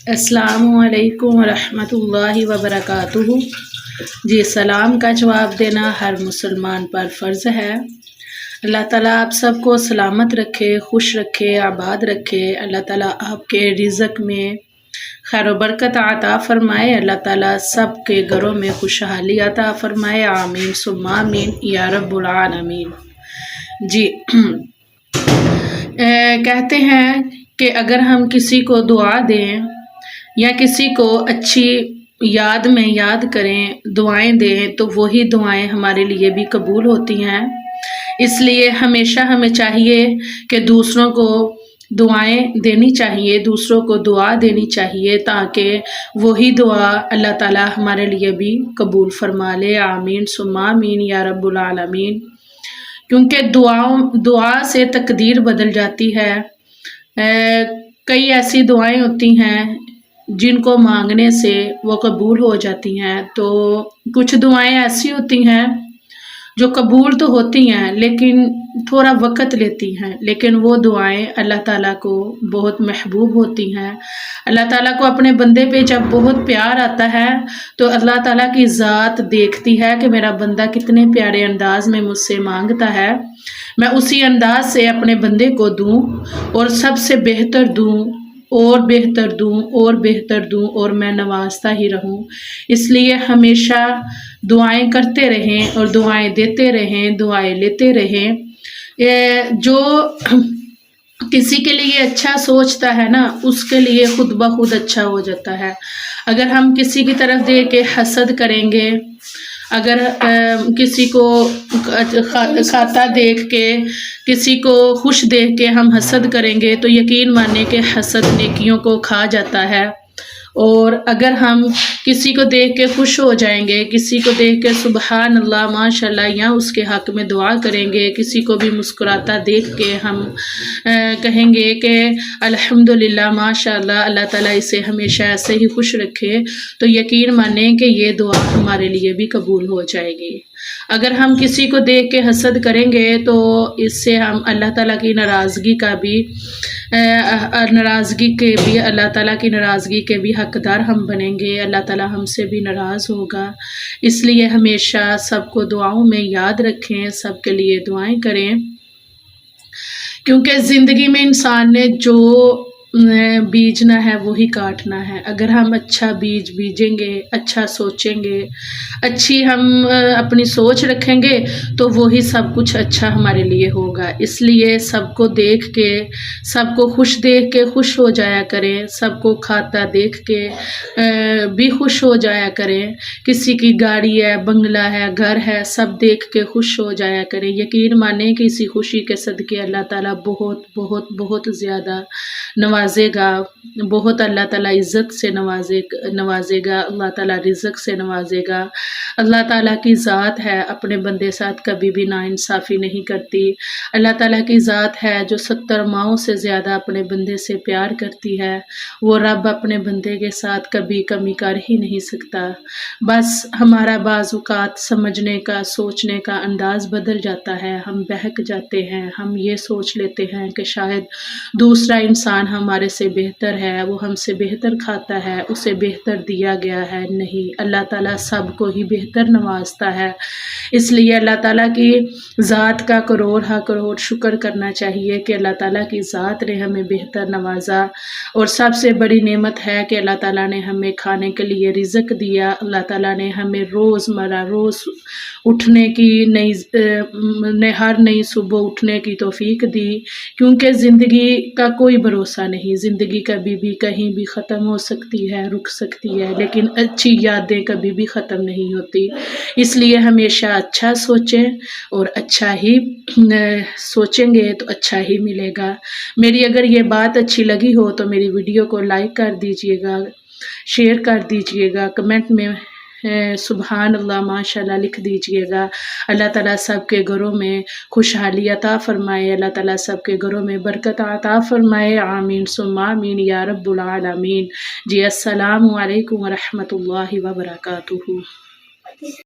السلام علیکم ورحمۃ اللہ وبرکاتہ۔ جی سلام کا جواب دینا ہر مسلمان پر فرض ہے۔ اللہ تعالیٰ آپ سب کو سلامت رکھے، خوش رکھے، آباد رکھے۔ اللہ تعالیٰ آپ کے رزق میں خیر و برکت عطا فرمائے۔ اللہ تعالیٰ سب کے گھروں میں خوشحالی عطا فرمائے۔ آمین ثم آمین یا رب العالمین۔ جی کہتے ہیں کہ اگر ہم کسی کو دعا دیں یا کسی کو اچھی یاد میں یاد کریں، دعائیں دیں، تو وہی دعائیں ہمارے لیے بھی قبول ہوتی ہیں۔ اس لیے ہمیشہ ہمیں چاہیے کہ دوسروں کو دعائیں دینی چاہیے، دوسروں کو دعا دینی چاہیے، تاکہ وہی دعا اللہ تعالیٰ ہمارے لیے بھی قبول فرما لے۔ آمین ثم آمین یا رب العالمین۔ کیونکہ دعا سے تقدیر بدل جاتی ہے۔ کئی ایسی دعائیں ہوتی ہیں جن کو مانگنے سے وہ قبول ہو جاتی ہیں، تو کچھ دعائیں ایسی ہوتی ہیں جو قبول تو ہوتی ہیں لیکن تھوڑا وقت لیتی ہیں، لیکن وہ دعائیں اللہ تعالیٰ کو بہت محبوب ہوتی ہیں۔ اللہ تعالیٰ کو اپنے بندے پہ جب بہت پیار آتا ہے تو اللہ تعالیٰ کی ذات دیکھتی ہے کہ میرا بندہ کتنے پیارے انداز میں مجھ سے مانگتا ہے، میں اسی انداز سے اپنے بندے کو دوں اور سب سے بہتر دوں اور بہتر دوں اور بہتر دوں، اور میں نوازتا ہی رہوں۔ اس لیے ہمیشہ دعائیں کرتے رہیں اور دعائیں دیتے رہیں، دعائیں لیتے رہیں۔ جو کسی کے لیے اچھا سوچتا ہے نا، اس کے لیے خود بخود اچھا ہو جاتا ہے۔ اگر ہم کسی کی طرف دیکھ کے حسد کریں گے، اگر کسی کو کھاتا دیکھ کے، کسی کو خوش دیکھ کے ہم حسد کریں گے تو یقین مانیں کہ حسد نیکیوں کو کھا جاتا ہے۔ اور اگر ہم کسی کو دیکھ کے خوش ہو جائیں گے، کسی کو دیکھ کے سبحان اللہ ماشاءاللہ یا اس کے حق میں دعا کریں گے، کسی کو بھی مسکراتا دیکھ کے ہم کہیں گے کہ الحمدللہ ماشاءاللہ، اللہ تعالیٰ اسے ہمیشہ ایسے ہی خوش رکھے، تو یقین مانیں کہ یہ دعا ہمارے لیے بھی قبول ہو جائے گی۔ اگر ہم کسی کو دیکھ کے حسد کریں گے تو اس سے ہم اللہ تعالیٰ کی ناراضگی اللہ تعالیٰ کی ناراضگی کے بھی حقدار ہم بنیں گے، اللہ تعالیٰ ہم سے بھی ناراض ہوگا۔ اس لیے ہمیشہ سب کو دعاؤں میں یاد رکھیں، سب کے لیے دعائیں کریں، کیونکہ زندگی میں انسان نے جو بیجنا ہے وہی کاٹنا ہے۔ اگر ہم اچھا بیج بیجیں گے، اچھا سوچیں گے، اچھی ہم اپنی سوچ رکھیں گے تو وہی سب کچھ اچھا ہمارے لیے ہوگا۔ اس لیے سب کو دیکھ کے، سب کو خوش دیکھ کے خوش ہو جایا کریں، سب کو کھاتا دیکھ کے بھی خوش ہو جایا کریں۔ کسی کی گاڑی ہے، بنگلہ ہے، گھر ہے، سب دیکھ کے خوش ہو جایا کریں۔ یقین مانیں کہ اسی خوشی کے صدقے اللہ تعالیٰ بہت بہت بہت زیادہ نوازے گا، بہت اللہ تعالیٰ عزت سے نوازے گا، اللہ تعالیٰ رزق سے نوازے گا۔ اللہ تعالیٰ کی ذات ہے، اپنے بندے ساتھ کبھی بھی ناانصافی نہیں کرتی۔ اللہ تعالیٰ کی ذات ہے جو 70 ماؤں سے زیادہ اپنے بندے سے پیار کرتی ہے۔ وہ رب اپنے بندے کے ساتھ کبھی کمی کر ہی نہیں سکتا۔ بس ہمارا بعض اوقات سمجھنے کا، سوچنے کا انداز بدل جاتا ہے، ہم بہک جاتے ہیں، ہم یہ سوچ لیتے ہیں کہ شاید دوسرا انسان ہمارے سے بہتر ہے، وہ ہم سے بہتر کھاتا ہے، اسے بہتر دیا گیا ہے۔ نہیں، اللہ تعالیٰ سب کو ہی بہتر نوازتا ہے۔ اس لیے اللہ تعالیٰ کی ذات کا کروڑ ہا کروڑ شکر کرنا چاہیے کہ اللہ تعالیٰ کی ذات نے ہمیں بہتر نوازا۔ اور سب سے بڑی نعمت ہے کہ اللہ تعالیٰ نے ہمیں کھانے کے لیے رزق دیا، اللہ تعالیٰ نے ہمیں روز اٹھنے کی ہر نئی صبح اٹھنے کی توفیق دی، کیونکہ زندگی کا کوئی بھروسہ نہیں، زندگی کبھی بھی کہیں بھی ختم ہو سکتی ہے، رک سکتی ہے، لیکن اچھی یادیں کبھی بھی ختم نہیں ہوتی۔ اس لیے ہمیشہ اچھا سوچیں اور اچھا ہی سوچیں گے تو اچھا ہی ملے گا۔ میری اگر یہ بات اچھی لگی ہو تو میری ویڈیو کو لائک کر دیجئے گا، شیئر کر دیجئے گا، کمنٹ میں سبحان اللہ ماشاءاللہ لکھ دیجئے گا۔ اللہ تعالیٰ سب کے گھروں میں خوشحالی عطا فرمائے، اللہ تعالیٰ سب کے گھروں میں برکت عطا فرمائے۔ آمین ثم آمین یا رب العالمین۔ جی السلام علیکم ورحمۃ اللہ وبرکاتہ۔